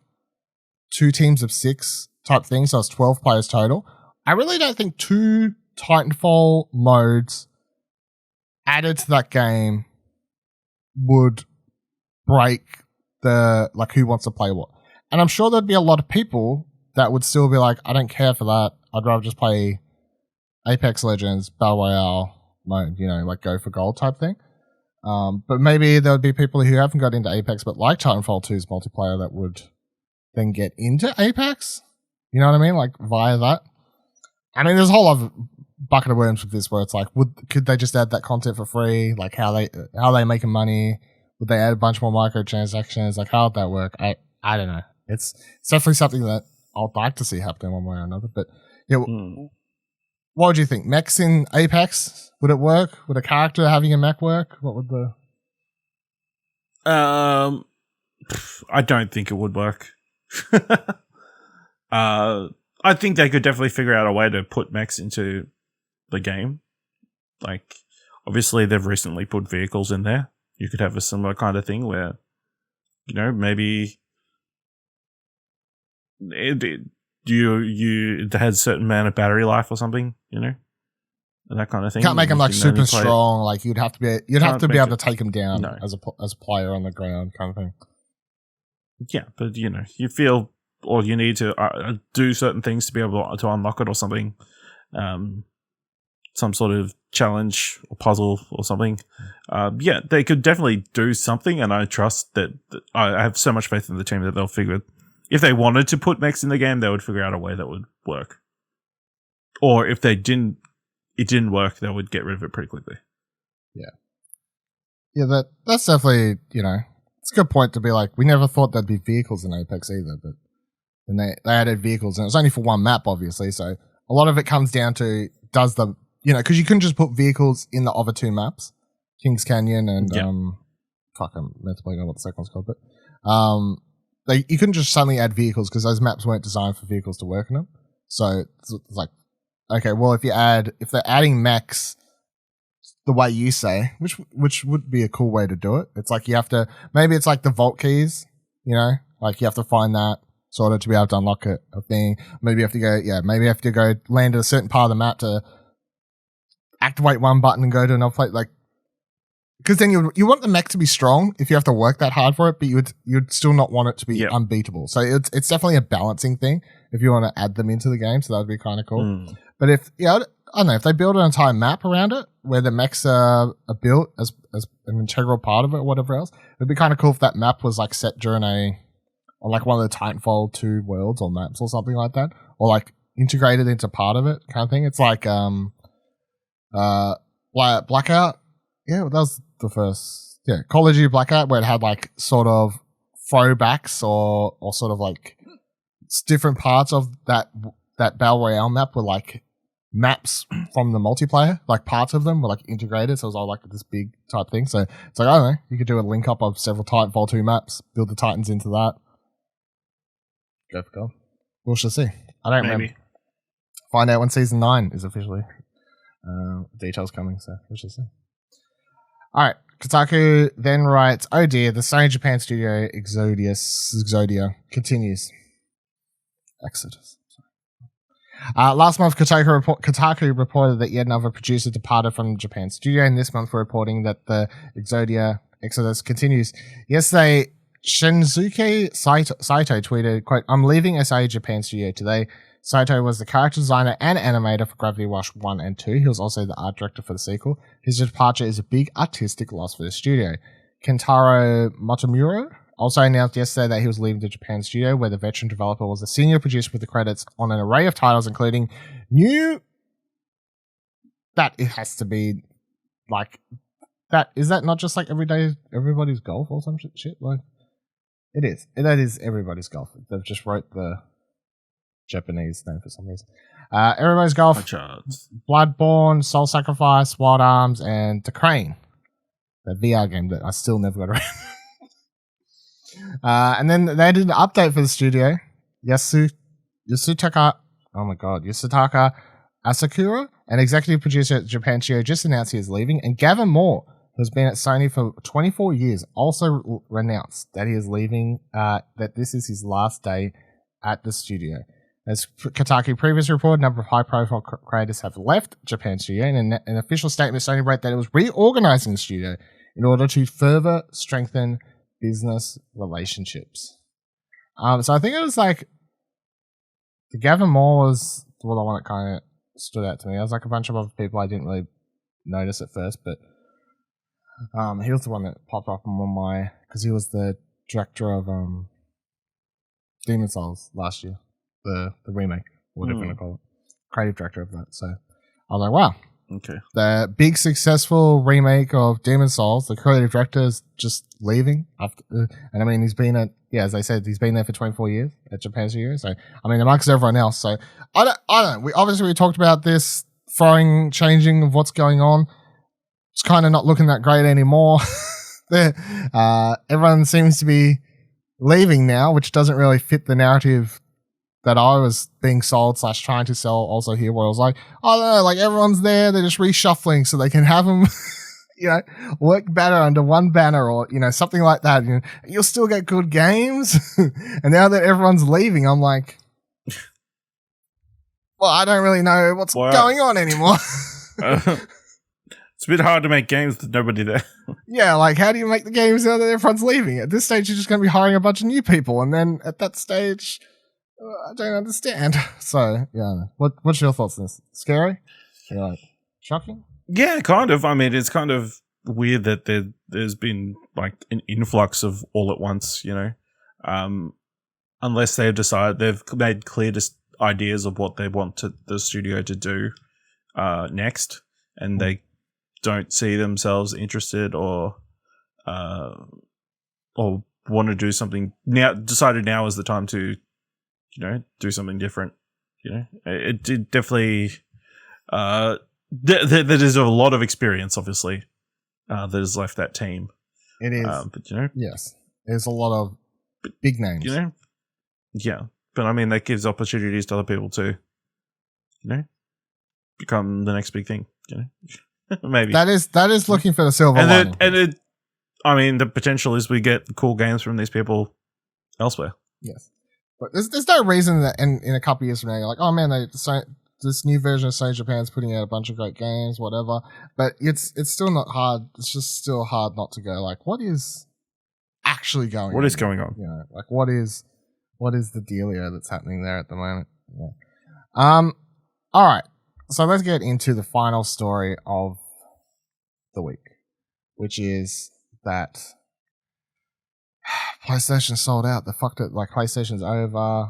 2 teams of 6 type thing, so it's 12 players total, I really don't think 2 Titanfall modes added to that game would break the, like, who wants to play what. And I'm sure there'd be a lot of people that would still be like, I don't care for that. I'd rather just play Apex Legends, Battle Royale mode, like go for gold type thing. But maybe there would be people who haven't got into Apex but like Titanfall 2's multiplayer that would then get into Apex. You know what I mean? Like via that. I mean, there's a whole other bucket of worms with this where it's like, could they just add that content for free? Like how they making money Would they add a bunch more microtransactions? Like, how would that work? I don't know. It's definitely something that I'd like to see happen one way or another. But yeah, what would you think? Mechs in Apex? Would it work? Would a character having a mech work? What would the... I don't think it would work. I think they could definitely figure out a way to put mechs into the game. Like, obviously, they've recently put vehicles in there. You could have a similar kind of thing where, you know, maybe it has a certain amount of battery life or something, you know, and that kind of thing. Can't make them like super strong. Like you'd have to be able to take them down as a player on the ground, kind of thing. Yeah, but you know, you feel or you need to do certain things to be able to unlock it or something. Some sort of challenge or puzzle or something. Yeah, they could definitely do something, and I trust that I have so much faith in the team that they'll figure it. If they wanted to put mechs in the game, they would figure out a way that would work. Or if it didn't work, they would get rid of it pretty quickly. Yeah. Yeah, that's definitely, you know, it's a good point to be like, we never thought there'd be vehicles in Apex either, but then they added vehicles, and it was only for one map, obviously, so a lot of it comes down to, because you couldn't just put vehicles in the other two maps, Kings Canyon and, I'm meant to know what the second one's called, but, you couldn't just suddenly add vehicles because those maps weren't designed for vehicles to work in them. So it's like, okay, well, if they're adding mechs the way you say, which would be a cool way to do it. It's like maybe it's like the vault keys, you know, like you have to find that sort of to be able to unlock it. A thing. Maybe you have to go land at a certain part of the map to activate one button and go to another place. Like, because then you want the mech to be strong if you have to work that hard for it, but you'd still not want it to be unbeatable. So it's definitely a balancing thing if you want to add them into the game. So that would be kind of cool. But I don't know, if they build an entire map around it where the mechs are built as an integral part of it or whatever else, it'd be kind of cool if that map was like set during on like one of the Titanfall 2 worlds or maps or something like that, or like integrated into part of it kind of thing. It's like Blackout. Yeah, that was the first. Yeah, Call of Duty Blackout, where it had like sort of throwbacks or sort of like different parts of that Battle Royale map were like maps from the multiplayer. Like parts of them were like integrated, so it was all like this big type thing. So it's like, I don't know, you could do a link up of several Titanfall 2 maps, build the Titans into that. Go for gold. We'll just see. I don't remember. Find out when season 9 is officially. Details coming, so we shall see. Alright, Kotaku then writes, oh dear, the Sony Japan studio Exodia continues. Exodus. Last month, Kotaku reported that yet another producer departed from the Japan studio, and this month we're reporting that the Exodia Exodus continues. Yesterday, Shinsuke Saito tweeted, quote, I'm leaving SAE Japan studio today. Saito was the character designer and animator for Gravity Rush 1 and 2. He was also the art director for the sequel. His departure is a big artistic loss for the studio. Kentaro Motomura also announced yesterday that he was leaving the Japan studio, where the veteran developer was a senior producer with the credits on an array of titles, including that it has to be like that. Is that not just like everybody's golf or some shit? Like it is. That is everybody's golf. They've just wrote the Japanese name for some reason. Everybody's Golf, Bloodborne, Soul Sacrifice, Wild Arms, and The Crane, the VR game that I still never got around. And then they did an update for the studio. Yasutaka Asakura, an executive producer at Japan Studio, just announced he is leaving, and Gavin Moore, who's been at Sony for 24 years, also announced that he is leaving, that this is his last day at the studio. As Kotaku previously reported, a number of high-profile creators have left Japan Studio. In an official statement, Sony wrote that it was reorganizing the studio in order to further strengthen business relationships. So I think it was like the Gavin Moore was the one that kind of stood out to me. There was like a bunch of other people I didn't really notice at first, but he was the one that popped up on my, because he was the director of Demon Souls last year. The remake, whatever you want to call it, creative director of that. So I was like, wow, Okay. The big successful remake of Demon's Souls, the creative director is just leaving. After, and I mean, he's been as I said, he's been there for 24 years at Japan Studio. So, I mean, amongst everyone else. So, I don't know. We talked about this changing of what's going on. It's kind of not looking that great anymore. Everyone seems to be leaving now, which doesn't really fit the narrative that I was being sold / trying to sell also here, where I was like, I don't know, like everyone's there, they're just reshuffling so they can have them, work better under one banner or, something like that. You'll still get good games. And now that everyone's leaving, I'm like, well, I don't really know what's going on anymore. It's a bit hard to make games with nobody there. Yeah, like how do you make the games now that everyone's leaving? At this stage, you're just going to be hiring a bunch of new people. And then at that stage, I don't understand. So, yeah. What's your thoughts on this? Scary? Like, shocking? Yeah, kind of. I mean, it's kind of weird that there's been like an influx of all at once, unless they've decided they've made clear ideas of what they want the studio to do next, and they don't see themselves interested or want to do something now. Decided now is the time to do something different. It did definitely. There's a lot of experience, obviously, that has left that team. It is, but yes, there's a lot of big names. Yeah, but I mean that gives opportunities to other people to, become the next big thing. Maybe that is looking for the silver lining. I mean, the potential is we get cool games from these people elsewhere. Yes. But there's no reason that in a couple of years from now, you're like, oh man, this new version of Sony Japan's putting out a bunch of great games, whatever. But it's still not hard. It's just still hard not to go like, what is actually going on? What is going on? Like what is the dealio that's happening there at the moment? Yeah. All right. So let's get into the final story of the week, which is that PlayStation sold out. They fucked it. Like PlayStation's over.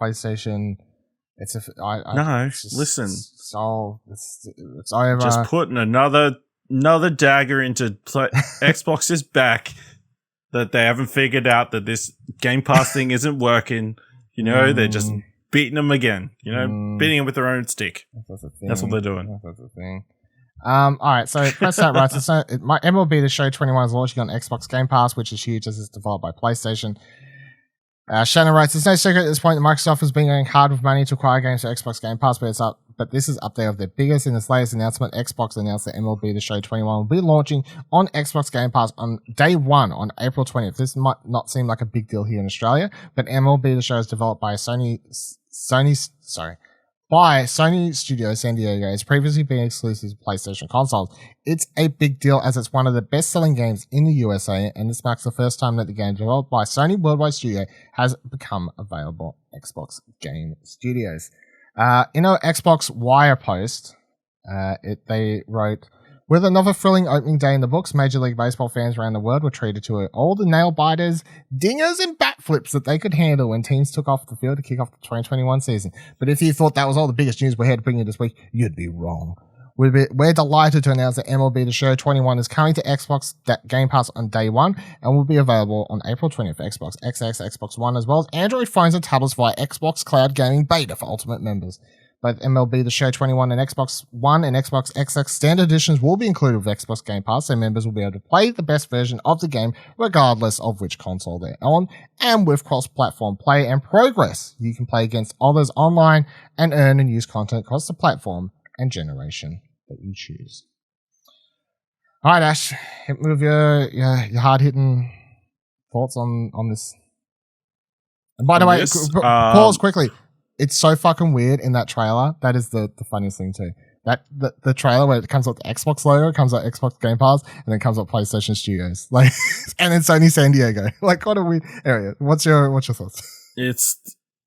PlayStation. Listen. It's over. Just putting another dagger into Xbox's back that they haven't figured out that this Game Pass thing isn't working. They're just beating them again. Beating them with their own stick. That's what they're doing. That's the thing. All right, so press that right. My MLB The Show 21 is launching on Xbox Game Pass, which is huge as it's developed by PlayStation. Shannon writes, it's no secret at this point that Microsoft has been going hard with money to acquire games for Xbox Game Pass, but this is up there of their biggest. In its latest announcement, Xbox announced that MLB The Show 21 will be launching on Xbox Game Pass on day 1 on April 20th. This might not seem like a big deal here in Australia, but MLB The Show is developed by Sony Studio San Diego. It's previously been exclusive to PlayStation consoles. It's a big deal as it's one of the best-selling games in the USA, and this marks the first time that the game developed by Sony Worldwide Studio has become available on Xbox Game Studios. In our Xbox Wire post, they wrote, with another thrilling opening day in the books, Major League Baseball fans around the world were treated to all the nail-biters, dingers, and bat flips that they could handle when teams took off the field to kick off the 2021 season. But if you thought that was all the biggest news we had to bring you this week, you'd be wrong. We're delighted to announce that MLB The Show 21 is coming to Xbox Game Pass on day 1 and will be available on April 20th for Xbox XX, Xbox One, as well as Android phones and tablets via Xbox Cloud Gaming Beta for Ultimate members. Both MLB The Show 21 and Xbox One and Xbox XX standard editions will be included with Xbox Game Pass, so members will be able to play the best version of the game regardless of which console they're on, and with cross-platform play and progress. You can play against others online and earn and use content across the platform and generation that you choose. All right, Ash, hit me with your hard-hitting thoughts on this. And by the way, pause quickly. It's so fucking weird in that trailer. That is the funniest thing too. That the trailer where it comes up the Xbox logo, comes up Xbox Game Pass, and then comes up PlayStation Studios, like, and then Sony San Diego. Like, what a weird area. What's your thoughts? It's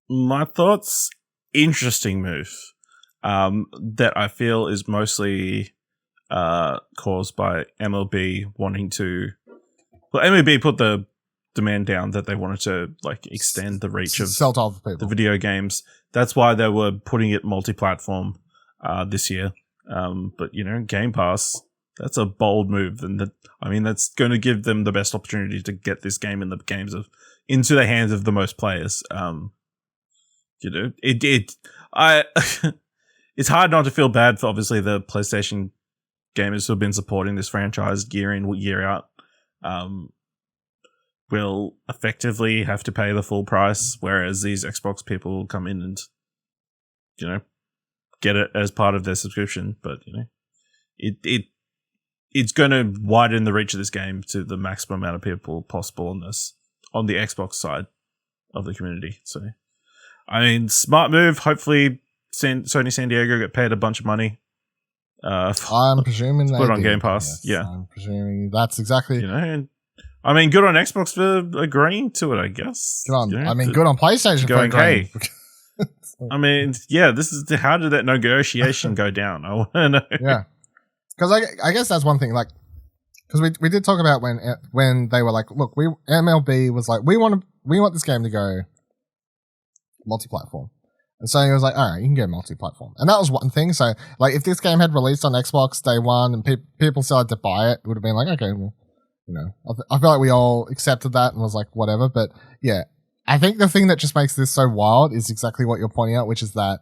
my thoughts. Interesting move. That I feel is mostly caused by MLB wanting to. Well, MLB put the demand down that they wanted to like extend the reach of sell to other people. The video games. That's why they were putting it multi-platform this year. But Game Pass, that's a bold move, and that's going to give them the best opportunity to get this game into the hands of the most players. It's hard not to feel bad for obviously the PlayStation gamers who have been supporting this franchise year in, year out. Will effectively have to pay the full price, whereas these Xbox people will come in and, get it as part of their subscription. But it's going to widen the reach of this game to the maximum amount of people possible on the Xbox side of the community. So, smart move. Hopefully, Sony San Diego get paid a bunch of money. I'm presuming they put it on did. Game Pass. Yes, Yeah, I'm presuming that's exactly. And good on Xbox for agreeing to it, I guess. Good on. Good on PlayStation for agreeing. This is how did that negotiation go down? I want to know. Yeah, because I guess that's one thing. Like, because we did talk about when they were like, look, MLB was like, we want this game to go multi-platform, and Sony was like, all right, you can go multi-platform, and that was one thing. So, like, if this game had released on Xbox day one and people started to buy it, it would have been like, okay, well, I feel like we all accepted that and was like, whatever. But yeah, I think the thing that just makes this so wild is exactly what you're pointing out, which is that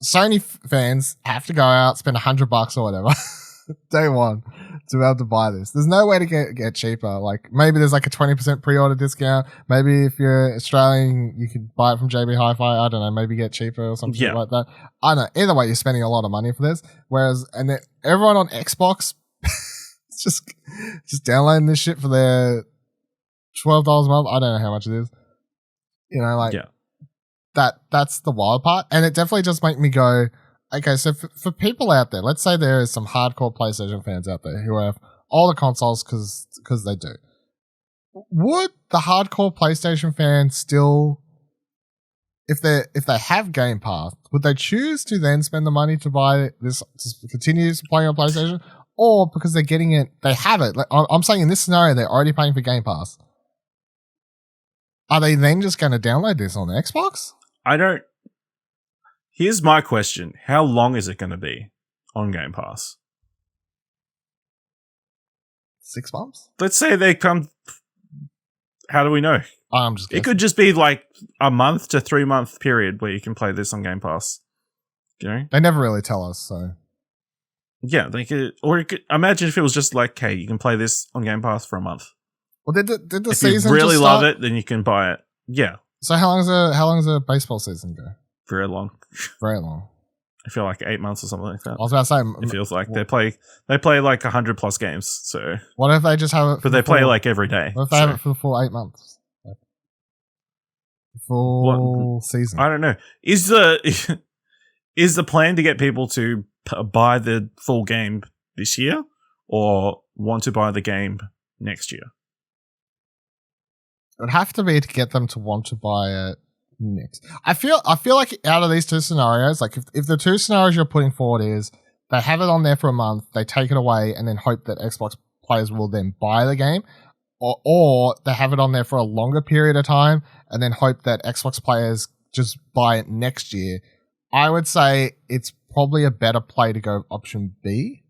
Sony fans have to go out, spend $100 or whatever day one to be able to buy this. There's no way to get cheaper. Like, maybe there's like a 20% pre-order discount. Maybe if you're Australian, you could buy it from JB Hi-Fi. I don't know, maybe get cheaper or something like that. I don't know. Either way, you're spending a lot of money for this. Whereas, and then everyone on Xbox just downloading this shit for their $12 a month. I don't know how much it is. That's the wild part. And it definitely just make me go, okay, so for people out there, let's say there is some hardcore PlayStation fans out there who have all the consoles because they do. Would the hardcore PlayStation fans still, if they have Game Pass, would they choose to then spend the money to buy this, to continue playing on PlayStation? Or because they're getting it, they have it. Like, I'm saying in this scenario, they're already paying for Game Pass. Are they then just going to download this on the Xbox? Here's my question. How long is it going to be on Game Pass? 6 months? Let's say they come. How do we know? I'm just guessing. It could just be like a month to 3 month period where you can play this on Game Pass. They never really tell us, so. Yeah, they could, or you could imagine if it was just like, hey, you can play this on Game Pass for a month. Well, did the if season you really just love start? it, then you can buy it. Yeah. So how long does a baseball season go? Very long. Very long. I feel like 8 months or something like that. I was about to say, it feels like they play like 100+ games. So what if they just have it? But they play like every day. What if they have it for the full 8 months? Like, full season. I don't know. Is the plan to get people to buy the full game this year, or want to buy the game next year? It would have to be to get them to want to buy it next. I feel like out of these two scenarios, like if the two scenarios you're putting forward is they have it on there for a month, they take it away, and then hope that Xbox players will then buy the game, or they have it on there for a longer period of time and then hope that Xbox players just buy it next year, I would say it's probably a better play to go option B.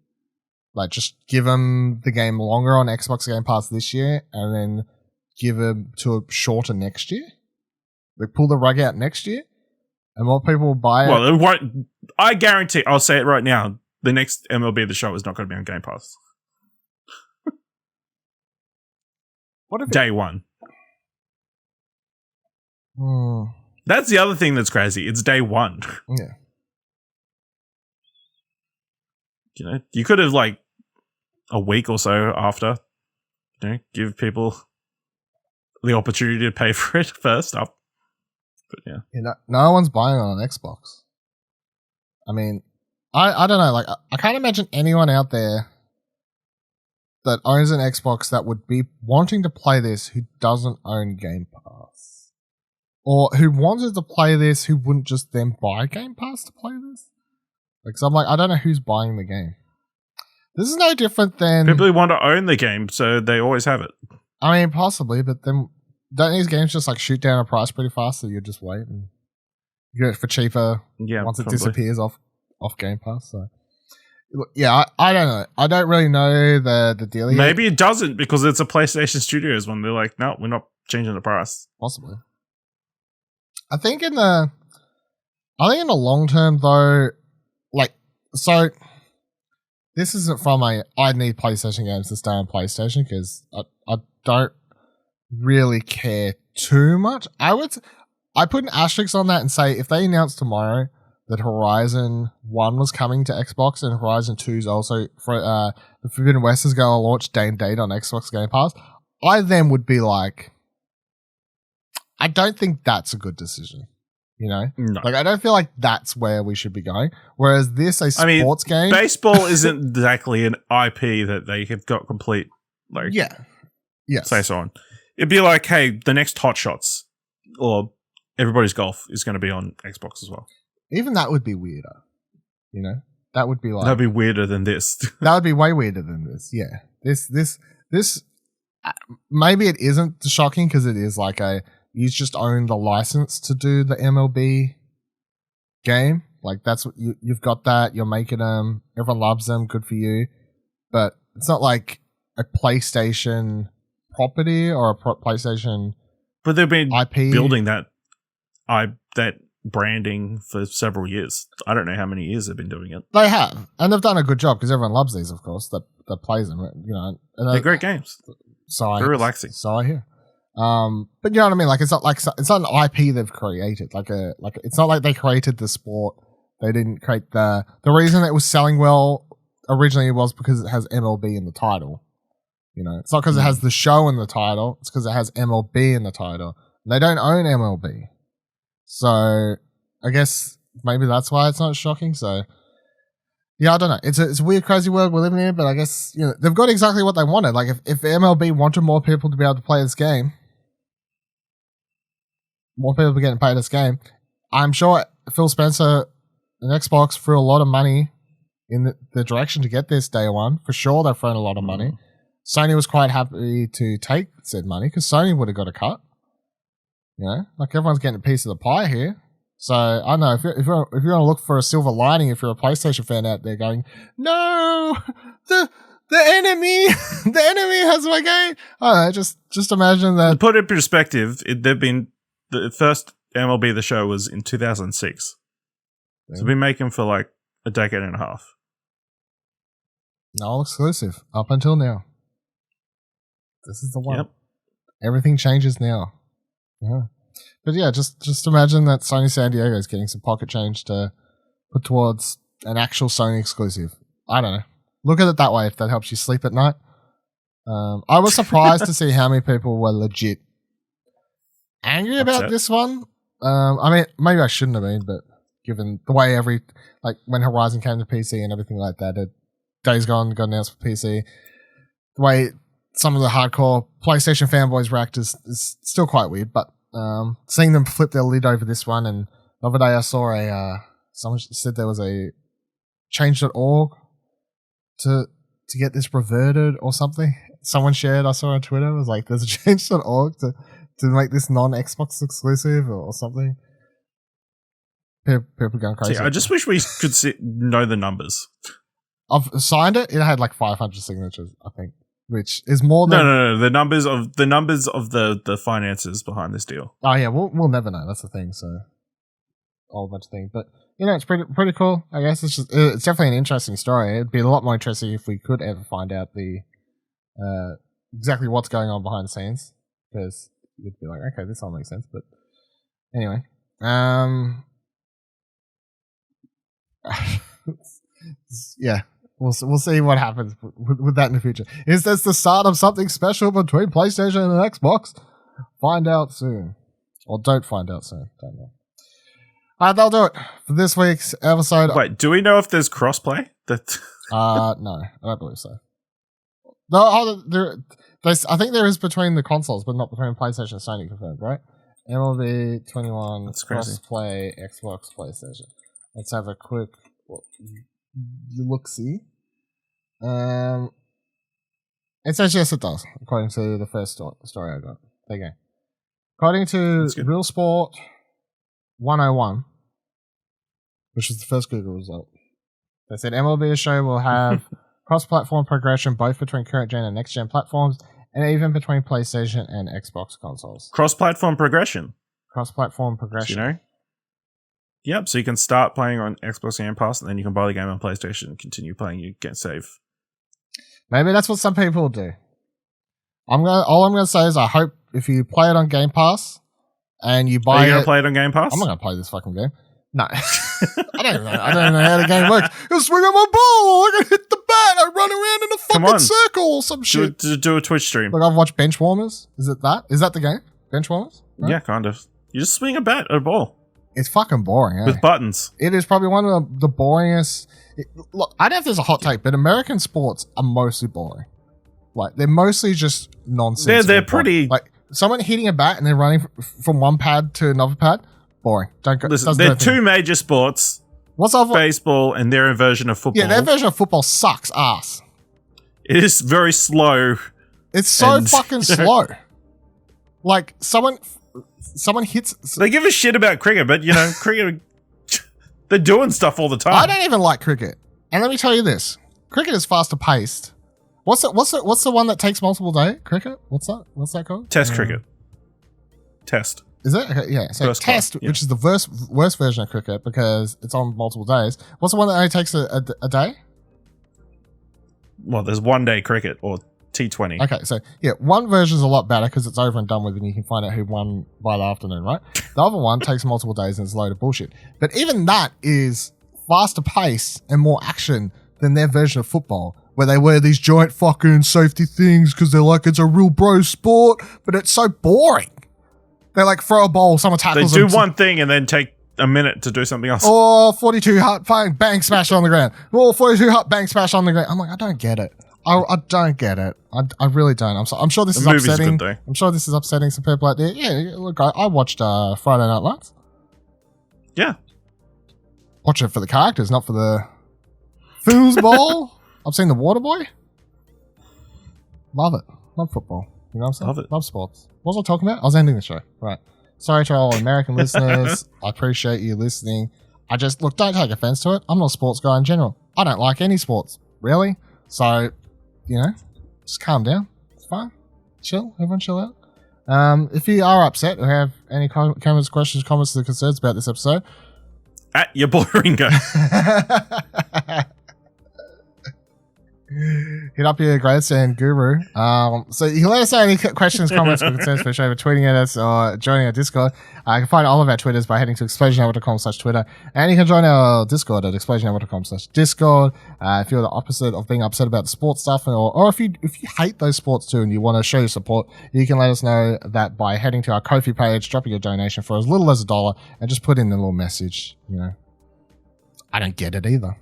Like, just give them the game longer on Xbox Game Pass this year and then give them to a shorter next year. Like, pull the rug out next year and more people will buy it. Well, it won't. I guarantee, I'll say it right now, the next MLB The Show is not going to be on Game Pass. What if Day one. Hmm. That's the other thing that's crazy. It's day one. Yeah. You could have like a week or so after, give people the opportunity to pay for it first up. But yeah. No one's buying it on Xbox. I mean, I don't know. Like, I can't imagine anyone out there that owns an Xbox that would be wanting to play this who doesn't own Game Pass. Or who wanted to play this who wouldn't just then buy Game Pass to play this. Like, so I'm like, I don't know who's buying the game. This is no different than people who want to own the game, so they always have it. I mean, possibly, but then don't these games just like shoot down a price pretty fast, so you just wait and you get it for cheaper once it disappears off Game Pass? So Yeah, I don't know. I don't really know the deal yet. Maybe it doesn't because it's a PlayStation Studios one. They're like, no, we're not changing the price. Possibly. I think in the long term though, like, so this isn't from I need PlayStation games to stay on PlayStation because I don't really care too much. I put an asterisk on that and say if they announce tomorrow that Horizon 1 was coming to Xbox and Horizon 2 is also for the Forbidden West is going to launch day and date on Xbox Game Pass, I then would be like, I don't think that's a good decision. You know? No. Like, I don't feel like that's where we should be going. Whereas this, a sports game. Baseball isn't exactly an IP that they have got complete, like, yes. say so on. It'd be like, hey, the next Hot Shots or Everybody's Golf is going to be on Xbox as well. Even that would be weirder. You know? That would be like. That'd be weirder than this. That would be way weirder than this. Yeah. This, maybe it isn't shocking because it is like you just own the license to do the MLB game. Like that's what you've got that. You're making them. Everyone loves them. Good for you. But it's not like a PlayStation property or a PlayStation. But they've been IP. Building that branding for several years. I don't know how many years they've been doing it. They have, and they've done a good job because everyone loves these. Of course, that plays them. You know, and they're great games. Very relaxing. So I hear. But you know what I mean? Like it's not an IP they've created. Like it's not like they created the sport. They didn't create the reason it was selling well originally was because it has MLB in the title. You know, it's not because it has the show in the title. It's because it has MLB in the title. They don't own MLB, so I guess maybe that's why it's not shocking. So yeah, I don't know. It's a weird, crazy world we're living in, but I guess you know they've got exactly what they wanted. Like if MLB wanted more people to be able to play this game. More people are getting paid this game. I'm sure Phil Spencer and Xbox threw a lot of money in the direction to get this day one. For sure, they've thrown a lot of money. Sony was quite happy to take said money because Sony would have got a cut. You know, like everyone's getting a piece of the pie here. So I don't know if you're going to look for a silver lining, if you're a PlayStation fan out there going, no, the enemy, the enemy has my game. I don't know, just imagine that. To put it in perspective, they've been. The first MLB The Show was in 2006. So we've been making for like a decade and a half. All exclusive up until now. This is the one. Yep. Everything changes now. Yeah. But yeah, just imagine that Sony San Diego is getting some pocket change to put towards an actual Sony exclusive. I don't know. Look at it that way if that helps you sleep at night. I was surprised to see how many people were legit angry about this one. I mean, maybe I shouldn't have been, but given the way when Horizon came to PC and everything like that, Days Gone got announced for PC, the way some of the hardcore PlayStation fanboys react is still quite weird, but seeing them flip their lid over this one, and the other day I saw someone said there was a change.org to get this reverted or something. Someone shared, I saw on Twitter, it was like, there's a change.org to make this non-Xbox exclusive or something. People going crazy. See, I just wish we could know the numbers. I've signed it. It had like 500 signatures, I think, which is more than... No. The numbers of the finances behind this deal. Oh yeah, we'll never know. That's the thing. So, a whole bunch of things, but you know, it's pretty cool. I guess it's definitely an interesting story. It'd be a lot more interesting if we could ever find out the exactly what's going on behind the scenes, because you'd be like, okay, this all makes sense. But anyway, yeah, we'll see what happens with that in the future. Is this the start of something special between PlayStation and Xbox? Find out soon, or don't find out soon. Don't know. That'll do it for this week's episode. Wait, do we know if there's crossplay? No, I don't believe so. No, I think there is between the consoles, but not between PlayStation and Sony, confirmed, right? MLB 21 crossplay Xbox PlayStation. Let's have a quick look-see. It says yes, it does, according to the first story I got. There you go. According to Real Sport 101, which is the first Google result. They said MLB The Show will have cross-platform progression both between current-gen and next-gen platforms, and even between PlayStation and Xbox consoles. Cross-platform progression. Cross-platform progression. You know? Yep, so you can start playing on Xbox Game Pass, and then you can buy the game on PlayStation and continue playing. You get save. Maybe that's what some people do. All I'm gonna say is I hope if you play it on Game Pass and you buy Are you gonna play it on Game Pass? I'm not gonna play this fucking game. No. I don't know how the game works. You swing on my ball, I gotta hit the bat, I run around in a fucking circle or some shit. Do a Twitch stream. Like I've watched Bench Warmers. Is it that? Is that the game? Bench Warmers? No? Yeah, kind of. You just swing a bat at a ball. It's fucking boring, eh? With buttons. It is probably one of the boringest. Look, I don't know if there's a hot take, but American sports are mostly boring. Like, they're mostly just nonsense. They're pretty... Like, someone hitting a bat and then running from one pad to another pad, boring. Don't go. Listen, there are two major sports. What's up? Baseball and their version of football. Yeah, their version of football sucks ass. It is very slow. It's so fucking slow. Like, someone hits... They give a shit about cricket, but, cricket... They're doing stuff all the time. I don't even like cricket. And let me tell you this. Cricket is faster paced. What's the one that takes multiple days? Cricket? What's that called? Test cricket. Test. Is it? Okay, yeah. So First test, class, yeah. which is the worst version of cricket because it's on multiple days. What's the one that only takes a day? Well, there's 1 day cricket or T20. Okay, so yeah, one version's a lot better because it's over and done with and you can find out who won by the afternoon, right? The other one takes multiple days and it's a load of bullshit. But even that is faster pace and more action than their version of football, where they wear these giant fucking safety things because they're like, it's a real bro sport, but it's so boring. They like throw a ball, someone tackles them. They do one thing and then take a minute to do something else. Oh, 42 hut, bang, smash on the ground. Oh, 42 hut, bang, smash on the ground. I'm like, I don't get it. I don't get it. I really don't. I'm sure this is upsetting. I'm sure this is upsetting some people out there. Yeah, look, I watched Friday Night Lights. Yeah. Watch it for the characters, not for the foosball. I've seen The Waterboy. Love it. Love football. You know what I'm saying? Love it. Love sports. What was I talking about? I was ending the show. Right. Sorry to all American listeners. I appreciate you listening. Look, don't take offense to it. I'm not a sports guy in general. I don't like any sports, really. So, just calm down. It's fine. Chill. Everyone chill out. If you are upset or have any comments, questions, comments, or concerns about this episode, at your boy Ringo. Hit up your grandstand guru. So you can let us know any questions, comments, or concerns for the show by tweeting at us or joining our Discord. You can find all of our Twitters by heading to explosionnetwork.com/Twitter. And you can join our Discord at explosionnetwork.com/Discord. If you're the opposite of being upset about the sports stuff, or if you hate those sports too and you want to show your support, you can let us know that by heading to our Ko-fi page, dropping a donation for as little as $1, and just put in the little message. I don't get it either.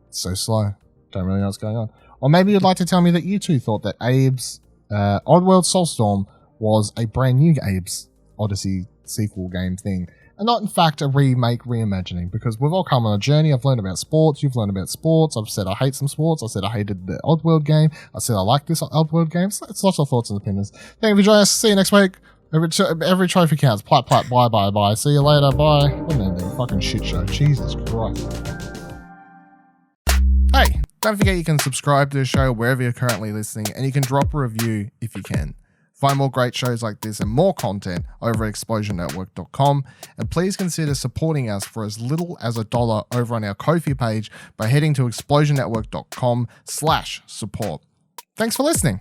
It's so slow. Don't really know what's going on. Or maybe you'd like to tell me that you too thought that Abe's Oddworld Soulstorm was a brand new Abe's Odyssey sequel game thing, and not in fact a reimagining, because we've all come on a journey. I've learned about sports, you've learned about sports, I've said I hate some sports, I said I hated the Oddworld game, I said I like this Oddworld game. So it's lots of thoughts and opinions. Thank you for joining us. See you next week. Every trophy counts. Plat, bye. See you later, bye. What an ending. Fucking shit show. Jesus Christ. Hey, don't forget you can subscribe to the show wherever you're currently listening, and you can drop a review if you can. Find more great shows like this and more content over at explosionnetwork.com, and please consider supporting us for as little as $1 over on our Ko-fi page by heading to explosionnetwork.com/support. Thanks for listening.